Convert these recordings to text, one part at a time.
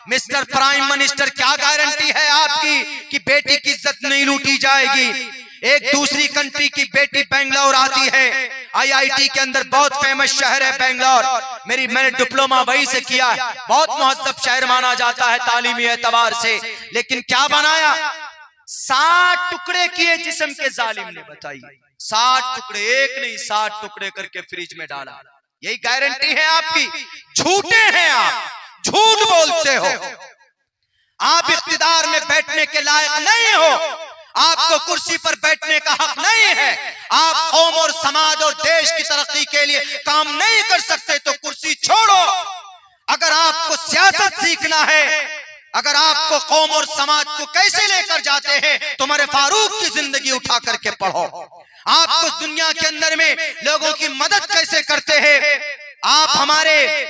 Mister prime minister, क्या guarantee है आपकी कि बेटी की इज्जत नहीं लूटी जाएगी? एक दूसरी कंट्री की बेटी बेंगलोर आती है, आईआईटी के अंदर, बहुत फेमस शहर है बेंगलोर, मैंने डिप्लोमा वहीं से किया है, बहुत मुहज्जब शहर माना जाता है तालीमी एतबार से। लेकिन क्या बनाया? 60 टुकड़े किए जिस्म के जालिम ने, बताइए। 60 टुकड़े, एक नहीं 60 टुकड़े करके फ्रिज में डाला। यही गारंटी है आपकी? झूठे हैं आप, झूठ बोलते हो। आप इख्तिदार में बैठने के लायक नहीं हो, आपको कुर्सी पर बैठने का हक नहीं है। आप कौम और समाज और देश की तरक्की के लिए काम नहीं कर सकते तो कुर्सी छोड़ो। अगर आपको सियासत सीखना है, अगर आपको कौम और समाज को कैसे लेकर जाते हैं, तुम्हारे फारूक की जिंदगी उठा करके पढ़ो। आप उस दुनिया के अंदर में लोगों की मदद कैसे करते हैं, आप हमारे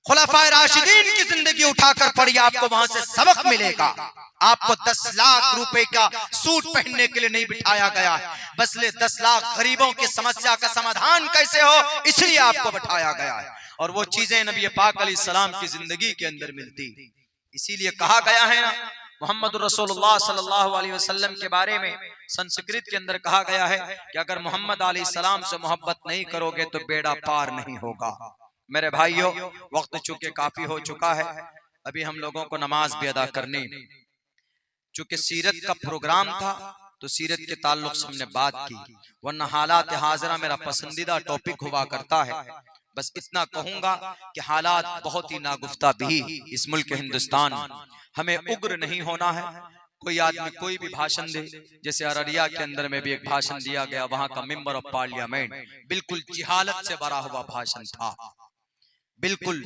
खुलाफाए राशिदीन की जिंदगी उठाकर पढ़िए, आपको वहां से सबक मिलेगा। आपको 10 लाख रुपए का सूट पहनने के लिए नहीं बिठाया गया है, बस 10 लाख गरीबों की समस्या का समाधान कैसे हो, इसलिए आपको बिठाया गया है। और वो चीजें नबी पाक अलैहिस्सलाम की जिंदगी के अंदर मिलती, इसीलिए कहा गया है ना, मोहम्मद रसूलुल्लाह सल्लल्लाहु अलैहि वसल्लम के बारे में संस्कृत के अंदर कहा गया है कि अगर मोहम्मद अलैहिस्सलाम से मोहब्बत नहीं करोगे तो बेड़ा पार नहीं होगा। मेरे भाइयों, वक्त चूंकि काफी हो चुका है, अभी हम लोगों को नमाज भी अदा करनी। चूंकि सीरत का प्रोग्राम था तो सीरत के ताल्लुक से हमने बात की, वरना हालात हाजरा मेरा पसंदीदा टॉपिक हुआ करता है। बस इतना कहूंगा कि हालात बहुत ही नागुफ्ता भी इस मुल्क हिंदुस्तान, हमें उग्र नहीं होना है। कोई आदमी कोई भी भाषण दे, जैसे अररिया के अंदर में भी एक भाषण दिया गया, वहां का मेंबर ऑफ पार्लियामेंट बिल्कुल जिहालत से भरा हुआ भाषण था, बिल्कुल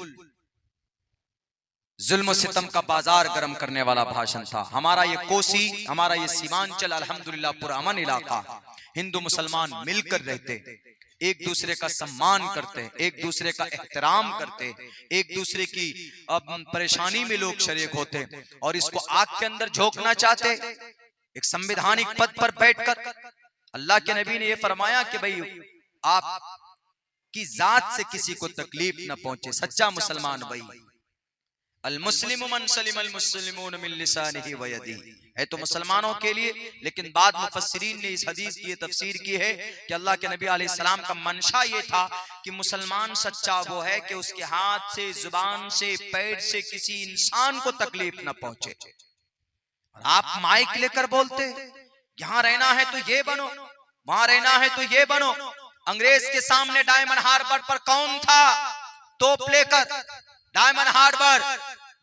जुल्म सितम का बाजार गर्म करने वाला भाषण था। हमारा ये कोसी, हमारा ये सीमांचल अल्हम्दुलिल्लाह पूरा अमन इलाका, हिंदू मुसलमान मिलकर रहते, एक दूसरे का सम्मान करते, एक दूसरे का एहतराम करते, एक दूसरे की परेशानी में लोग शरीक होते। और इसको आग के अंदर झोंकना चाहते, एक संवैधानिक पद पर बैठकर। अल्लाह के नबी ने यह फरमाया कि भाई आप की जात से किसी को तकलीफ न पहुंचे। सच्चा मुसलमान वही, अल मुस्लिम मन सलिमल मुस्लिमून मिन लिसानिही व यदिही, है तो मुसलमानों के लिए। लेकिन बाद मुफस्सिरीन ने इस हदीस की तफसीर की है कि अल्लाह के नबी अलैहिस्सलाम का मंशा ये था कि मुसलमान सच्चा वो है कि उसके हाथ से, जुबान से, पैर से किसी इंसान को तकलीफ न पहुंचे। आप माइक लेकर बोलते, यहाँ रहना है तो ये बनो, वहां रहना है तो ये बनो। अंग्रेज के सामने डायमंड हार्बर पर कौन था तोप लेकर? डायमंड हार्बर,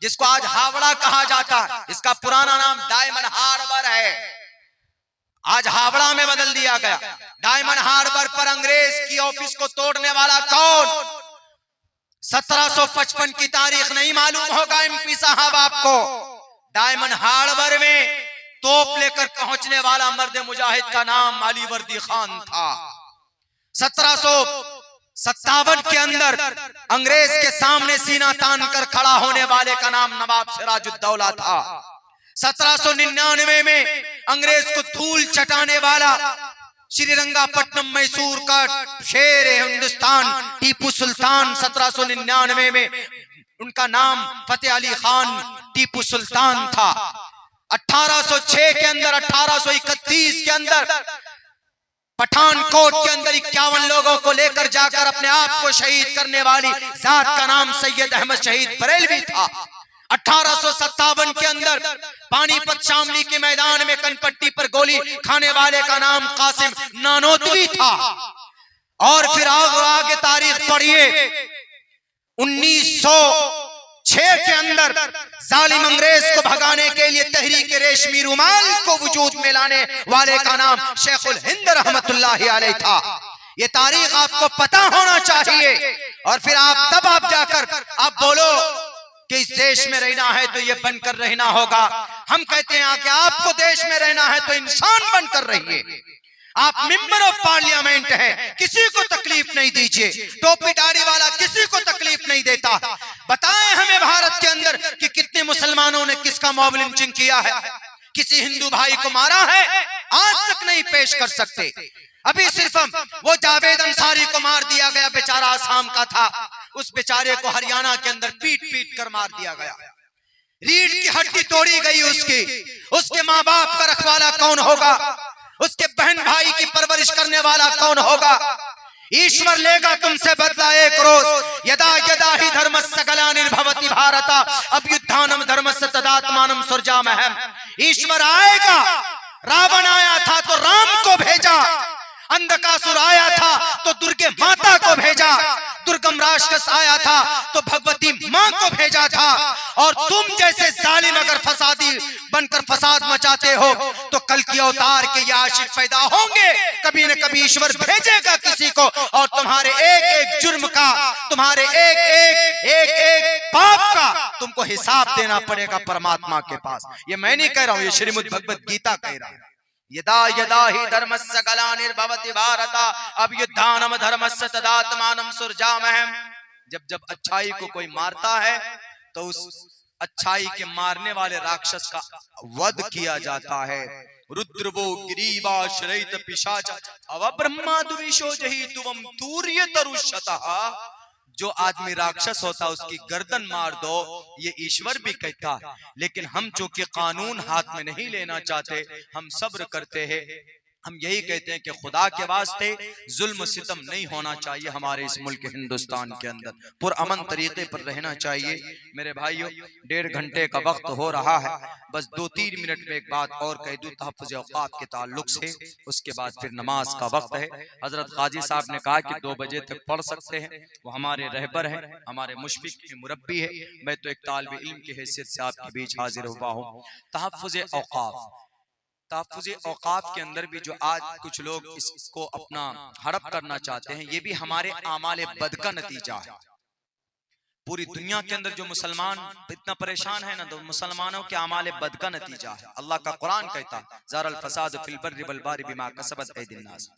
जिसको आज हावड़ा कहा जाता है, इसका पुराना नाम डायमंड हार्बर है, आज हावड़ा में बदल दिया गया। डायमंड हार्बर पर अंग्रेज की ऑफिस को तोड़ने वाला कौन? 1755 की तारीख नहीं मालूम होगा एमपी साहब आपको। डायमंड हार्बर में तोप लेकर पहुंचने वाला मर्द मुजाहिद का नाम अली वर्दी खान था। 1757 के अंदर अंग्रेज के सामने सीना तान कर खड़ा होने वाले का नाम नवाब सिराजुद्दौला था। 1799 में अंग्रेज को धूल चटाने वाला श्रीरंगापट्टनम मैसूर का शेर हिंदुस्तान टीपू सुल्तान, 1799 में उनका नाम फतेह अली खान टीपू सुल्तान था। 1806 के अंदर, 1831 के अंदर पठानकोट के अंदर 51 लोगों को लेकर जाकर अपने आप को शहीद करने वाली जात का नाम सैयद अहमद शहीद बरेलवी था। 1857 के अंदर पानीपत शामली के मैदान में कनपट्टी पर गोली खाने वाले का नाम कासिम नानोतवी था। और फिर आगे तारीख पढ़िए, 1906 के अंदर जालिम अंग्रेज को भगाने के लिए तहरीक रेशमी रुमाल को वजूद में लाने वाले का नाम शेखुल हिंद रहमतुल्लाहि अलैह था। ये तारीख आपको पता होना चाहिए। और फिर आप जाकर आप बोलो कि इस देश में रहना है तो ये बनकर रहना होगा। हम कहते हैं कि आपको देश में रहना है तो इंसान बनकर रहिए। आप मेंबर ऑफ पार्लियामेंट है, किसी को तकलीफ नहीं दीजिए। टोपी दाढ़ी वाला किसी को तकलीफ नहीं देता। बताएं हमें भारत के अंदर कि कितने मुसलमानों ने किसका मॉब लिंचिंग किया है, किसी हिंदू भाई को मारा है, आज तक नहीं पेश कर सकते। अभी सिर्फ वो जावेद अंसारी को मार दिया गया, बेचारा आसाम का था, उस बेचारे को हरियाणा के अंदर पीट पीट कर मार दिया गया। रीढ़ की हड्डी तोड़ी गई उसकी, उसके माँ बाप का रखवाला कौन होगा? उसके बहन भाई की परवरिश करने वाला कौन होगा? ईश्वर लेगा तुमसे बदला एक रोज। यदा यदा ही धर्मस्य ग्लानिर्भवति भारत अभ्युत्थानम धर्मस्य तदात्मानं सृजाम्यहम्। ईश्वर आएगा। रावण आया था तो राम को भेजा, अंधकासुर आया था तो दुर्गे माता को भेजा, दुर्गम राक्षस आया था तो भगवती मां को भेजा था। और तुम जैसे जालिम अगर फसादी बनकर फसाद मचाते हो तो कल की अवतार के ये आशिक पैदा होंगे। कभी न कभी ईश्वर भेजेगा किसी को और तुम्हारे एक एक जुर्म का, तुम्हारे एक पाप का तुमको हिसाब देना पड़ेगा परमात्मा के पास। ये मैं नहीं कह रहा हूं, ये श्रीमद् भगवत गीता कह रहा है। यदा यदा ही धर्मस्य ग्लानिर्भवति भारत अभ्युत्थानम धर्मस्य तदात्मानं सृजाम्यहम्। जब जब अच्छाई को कोई मारता है तो उस अच्छाई के मारने वाले राक्षस का वध किया जाता है। रुद्रवो गिरीवाश्रयित पिशाच अव ब्रह्माद्विषो जहितुवम तूर्य तरुषतः। जो आदमी राक्षस होता उसकी गर्दन मार दो, ये ईश्वर भी कहता। लेकिन हम चूंकि कानून हाथ में नहीं लेना चाहते, हम सब्र करते हैं। हम यही कहते हैं कि खुदा के वास्ते जुल्म सितम नहीं होना चाहिए हमारे इस मुल्क हिंदुस्तान के अंदर, पुरअमन तरीके पर रहना चाहिए। मेरे भाइयों, 1.5 घंटे का वक्त हो रहा है, बस 2-3 मिनट में एक बात और कह दूं तहफ़्फ़ुज़ औक़ाफ़ के ताल्लुक से, उसके बाद फिर नमाज का वक्त है। हजरत काजी साहब ने कहा कि 2 बजे तक पढ़ सकते हैं। वो हमारे रहबर हैं, हमारे मुशफ़िक़ हैं, मुरब्बी है। मैं तो एक तालिब इल्म की हैसियत से आपके बीच हाजिर हुआ हूँ। तहफ़्फ़ुज़ औक़ाफ़, तहफ़्फ़ुज़ औक़ाफ़ के अंदर भी जो आज कुछ लोग इसको अपना हड़प करना चाहते हैं, ये भी हमारे आमाले बद का नतीजा है। पूरी दुनिया के अंदर जो मुसलमान इतना परेशान है ना, तो मुसलमानों के आमाले बद का नतीजा है। अल्लाह का कुरान कहता है ज़ारल फ़साद फ़िल बर्रि वल बहरि बिमा कसबत ऐदिन नास।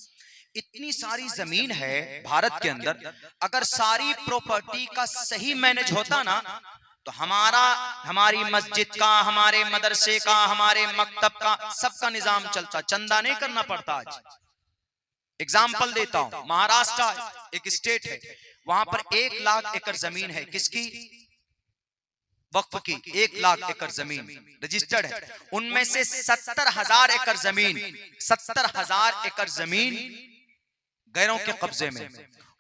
इतनी सारी जमीन है भारत के अंदर, अगर सारी प्रॉपर्टी का सही मैनेज होता ना तो हमारी मस्जिद का, हमारे मदरसे का, हमारे मकतब का, सबका निजाम चलता, चंदा नहीं करना पड़ता। आज एग्जाम्पल देता हूं, महाराष्ट्र एक स्टेट है, वहां पर 1 लाख एकड़ जमीन है। किसकी? वक्फ की। 1 लाख एकड़ जमीन रजिस्टर्ड है। उनमें से 70,000 एकड़ जमीन, 70,000 एकड़ जमीन गैरों के कब्जे में।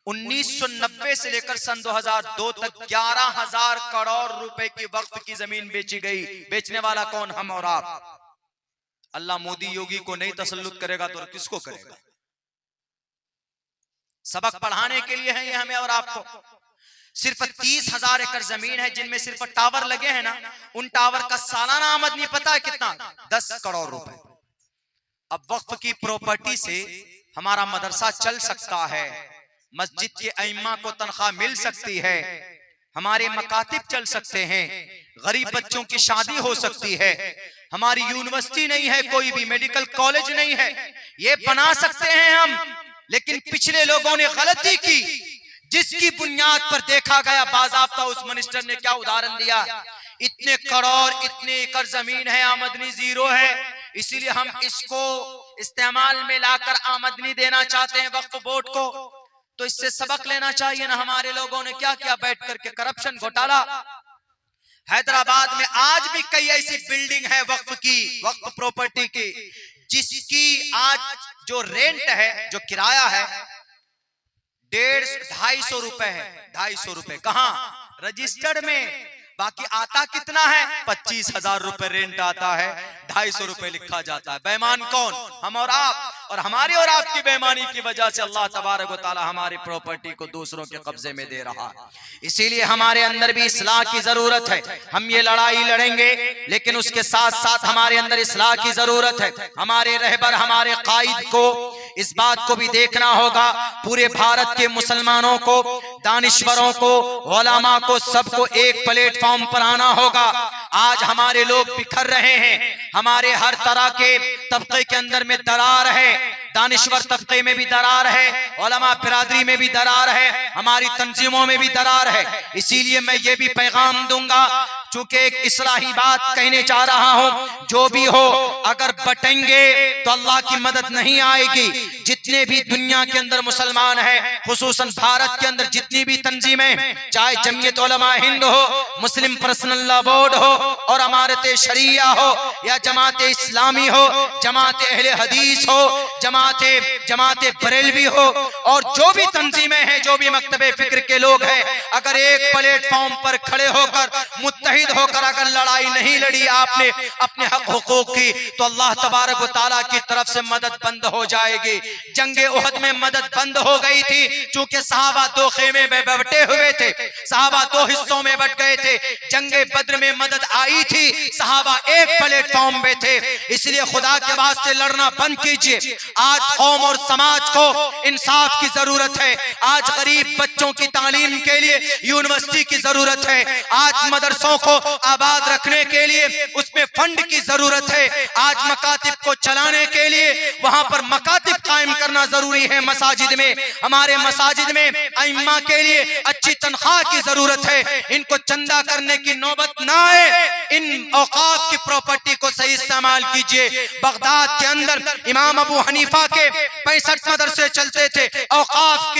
1990 से लेकर सन 2002 तक 11,000 करोड़ रुपए की वक्फ की जमीन बेची गई। बेचने वाला कौन? हम और आप। अल्लाह मोदी योगी को नहीं तसल्लुत करेगा तो किसको करेगा? सबक पढ़ाने के लिए है ये हमें और आपको। सिर्फ 30,000 एकड़ जमीन है जिनमें सिर्फ टावर लगे हैं ना, उन टावर का सालाना आमदनी पता है कितना? 10 करोड़ रुपए। अब वक्फ की प्रॉपर्टी से हमारा मदरसा चल सकता है, मस्जिद के इमाम को तनख्वाह मिल सकती है, हमारे मकातिब चल सकते हैं, गरीब बच्चों की शादी हो सकती है, हमारी यूनिवर्सिटी नहीं है, कोई भी मेडिकल कॉलेज नहीं है, ये बना सकते हैं हम। लेकिन पिछले लोगों ने गलती की, जिसकी बुनियाद पर देखा गया बाज़ाब्ता उस मिनिस्टर ने क्या उदाहरण दिया, इतने करोड़, इतने एकड़ जमीन है, आमदनी जीरो है, इसीलिए हम इसको इस्तेमाल में लाकर आमदनी देना चाहते हैं वक्फ बोर्ड को। तो इससे सबक लेना चाहिए ना। हमारे लोगों ने क्या किया? बैठ करके करप्शन, घोटाला। हैदराबाद में आज भी कई ऐसी बिल्डिंग है वक्फ की, वक्फ प्रॉपर्टी की, जिसकी आज जो रेंट है, जो किराया है, 150-250 रुपए है। 250 रुपए कहाँ? रजिस्टर्ड में। बाकी आता कितना है? 25,000 रुपए रेंट आता है, 250 रुपए लिखा जाता है। बेईमान कौन? हम और आप। और हमारी और आपकी बेईमानी की वजह से अल्लाह तबारक व तआला हमारी प्रॉपर्टी को दूसरों के कब्जे में दे रहा है। इसीलिए हमारे अंदर भी इस्लाह की जरूरत है। हम ये लड़ाई लड़ेंगे, लेकिन उसके साथ साथ हमारे अंदर इस्लाह की जरूरत है। हमारे रहबर, हमारे कायद को इस बात को भी देखना होगा, पूरे भारत के मुसलमानों को, दानिश्वरों को, उलमा को, सबको एक प्लेटफॉर्म पर आना होगा। आज हमारे लोग बिखर रहे हैं, हमारे हर तरह के तबके के अंदर में दरार है, दानिश्वर तबके में भी दरार है, उलमा बिरादरी में भी दरार है, हमारी तंजीमों में भी दरार है। इसीलिए मैं ये भी पैगाम दूंगा, चूंकि एक इस्लाही बात कहने चाह रहा हूं, जो भी हो, अगर बटेंगे तो अल्लाह की मदद नहीं आएगी। जितने भी दुनिया के अंदर मुसलमान हैं, खुसूसन भारत के अंदर जितनी भी तंजीमें, चाहे जमीयत उलमा हिंद हो, मुस्लिम पर्सनल लॉ बोर्ड हो, और अमारत शरिया हो या जमात इस्लामी हो, जमात अहले हदीस हो, जमात बरेलवी हो, और जो भी तंजीमें हैं, जो भी मकतबे फिक्र के लोग हैं, अगर एक प्लेटफॉर्म पर खड़े होकर मुत्तहिद होकर अगर लड़ाई नहीं लड़ी आपने अपने हक हुकूक की, तो अल्लाह तबारक व तआला की तरफ से मदद बंद हो जाएगी। जंगे उहद में मदद बंद हो गई थी, चूंकि सहाबा दो खेमे में बटे हुए थे, सहाबा दो हिस्सों में बट गए थे। जंगे बद्र में मदद आई थी, सहाबा एक प्लेटफॉर्म में थे। इसलिए खुदा के वास्ते लड़ना बंद कीजिए। आज कौम और समाज को इंसाफ की जरूरत है। आज गरीब बच्चों की तालीम के लिए यूनिवर्सिटी की जरूरत है। आज मदरसों को आबाद रखने के लिए उसमें फंड की जरूरत है। आज मकातिब को चलाने के लिए वहां पर मकातिब कायम करना जरूरी है। मसाजिद में, हमारे मसाजिद में अइम्मा के लिए अच्छी तनख्वाह की जरूरत है। इनको चंदा करने की नौबत ना आए। इन औकाफ की प्रॉपर्टी को सही इस्तेमाल कीजिए। बगदाद के अंदर इमाम अबू हनीफा के 65 मदरसे चलते थे। औकाफ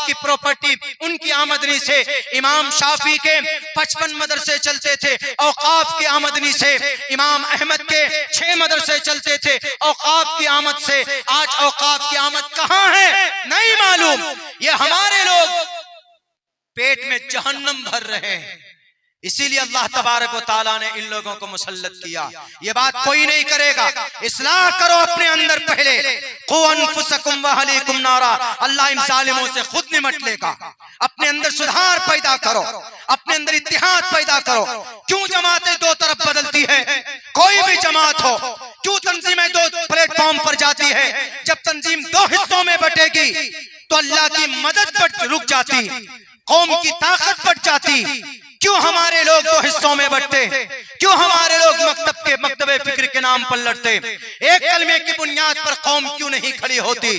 की प्रॉपर्टी उनकी आमदनी से। इमाम शाफी के 55 मदरसे चलते थे औकाफ की आमदनी से। इमाम अहमद के 6 मदरसे चलते थे औकाफ की आमद से। आज औकाफ की आमद कहां है नहीं मालूम। ये हमारे लोग पेट में जहन्नम भर रहे हैं। इसीलिए अल्लाह तबारक व तआला ने इन लोगों को मुसल्लत किया। ये बात कोई नहीं करेगा। इस्लाह करो अपने अंदर पहले। क़ु अनफुसकुम व अहलीकुम नारा। अल्लाह इन जालिमों से खुद निमट लेगा। अपने अंदर सुधार पैदा करो, अपने अंदर इत्तिहाद पैदा करो। क्यों जमातें दो तरफ बदलती है? कोई भी जमात हो, क्यों तंजीमें दो प्लेटफॉर्म पर जाती है? जब तंजीम दो हिस्सों में बटेगी तो अल्लाह की मदद रुक जाती, कौम की ताकत बढ़ जाती। क्यों हमारे लोग दो हिस्सों में बंटते? क्यों हमारे लोग मकतबे फिक्र के नाम पर लड़ते? एक कलमे की बुनियाद पर कौम क्यों नहीं खड़ी होती?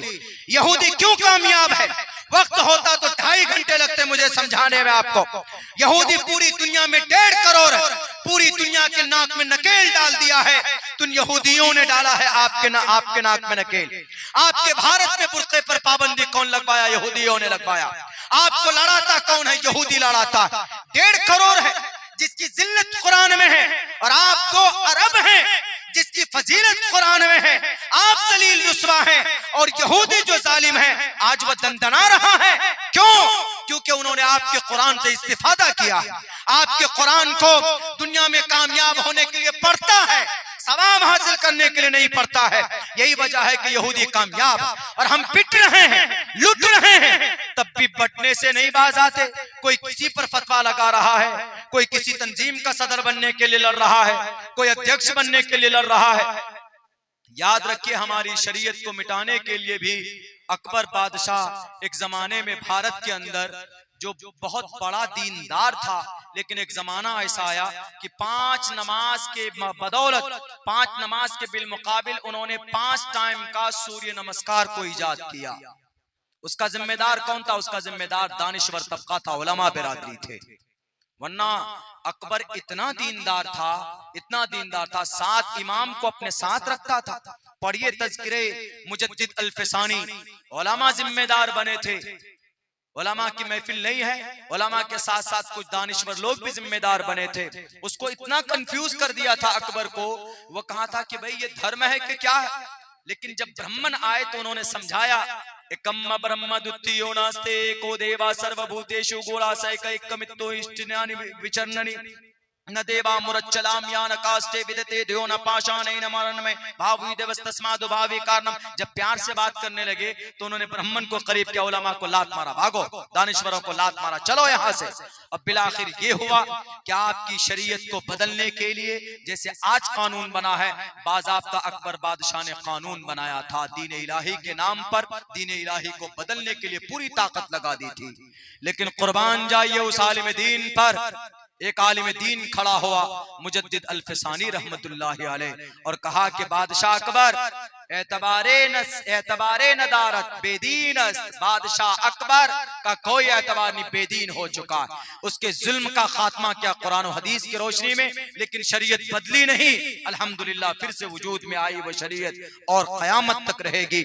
यहूदी क्यों कामयाब है? वक्त होता तो 2.5 घंटे लगते मुझे समझाने में आपको। यहूदी पूरी दुनिया में 1.5 करोड़, पूरी दुनिया के नाक में नकेल डाल दिया है। तुम यहूदियों ने डाला है आपके नाक में नकेल। आपके भारत में बुर्के पर पाबंदी कौन लगवाया? यहूदियों ने लगवाया। आपको लड़ाता कौन है? यहूदी लड़ाता। 1.5 करोड़ है जिसकी जिल्लत कुरान में है, और आप 2 अरब हैं जिसकी फजीलत कुरान में है। आप जलील रुस्वा हैं, और यहूदी जो जालिम है आज वह दंदना रहा है। क्यों? क्योंकि उन्होंने आपके कुरान से इस्तिफादा किया। आपके कुरान को दुनिया में कामयाब होने के लिए पढ़ता है, सवाब हासिल करने के लिए नहीं पढ़ता है। यही वजह है कि यहूदी कामयाब, और हम पिट रहे हैं, लुट रहे हैं, तब भी बटने से नहीं बाज आते। कोई किसी पर फतवा लगा रहा है, कोई किसी तंजीम का सदर बनने के लिए लड़ रहा है, कोई अध्यक्ष बनने के लिए लड़ रहा है। याद रखिए, हमारी शरीयत को मिटाने के लिए भी अकबर बादशाह एक जमाने में भारत के अंदर जो बहुत बड़ा दीनदार था, लेकिन एक जमाना ऐसा आया कि 5 नमाज के बदौलत, 5 नमाज के बिलमुकाबिल उन्होंने 5 टाइम का सूर्य नमस्कार को इजाद किया। उसका जिम्मेदार कौन था? उसका जिम्मेदार दानिश्वर तबका था, उलमा बिरादरी थे। वरना अकबर इतना दीनदार था, इतना दीनदार था, 7 इमाम को अपने साथ रखता था। पढ़िए तज़किरे मुजद्दिद अल-फ़सानी, उलमा जिम्मेदार बने थे। उलमा की महफिल नहीं है, उलमा के साथ साथ कुछ दानिश्वर लोग भी जिम्मेदार बने थे। उसको इतना कंफ्यूज कर दिया था अकबर को। वो कहा था कि भाई ये धर्म है कि क्या है? लेकिन जब ब्राह्मण आए तो उन्होंने समझाया, एकम्म ब्रह्म द्वितीयो नास्ते एको देवा सर्वभूतेषु गोलासैक एकमित्तो इष्टिनानि विचरन्नि न देवा मुरच्चलाम यान कास्ते विदते ध्यो न पाषाणे न मरण में भावी देवस्तस्मादु भावी कारणम। जब प्यार से बात करने लगे तो उन्होंने ब्राह्मण को करीब किया, उलमा को लात मारा, भागो, दानिश्वरों को लात मारा, चलो यहाँ से। अब बिलाखिर ये हुआ कि आपकी शरीयत को बदलने के लिए जैसे आज कानून बना है, बाज़ाब्ता अकबर बादशाह ने कानून बनाया था। दीन इलाही के नाम पर दीन इलाही को बदलने के लिए पूरी ताकत लगा दी थी। लेकिन कुर्बान जाइए उस आलिम दीन पर। एक आलिम दीन खड़ा हुआ मुजद्दिद अल-फ़सानी रहमतुल्लाहि अलैह, और कहा कि बादशाह अकबर एतबारे नदारत बेदीन, बादशाह अकबर का कोई एतबार नहीं, बेदीन हो चुका। उसके जुल्म का खात्मा किया कुरान और हदीस की रोशनी में, लेकिन शरीयत बदली नहीं। अल्हम्दुलिल्लाह फिर से वजूद में आई वो शरीयत और क़यामत तक रहेगी।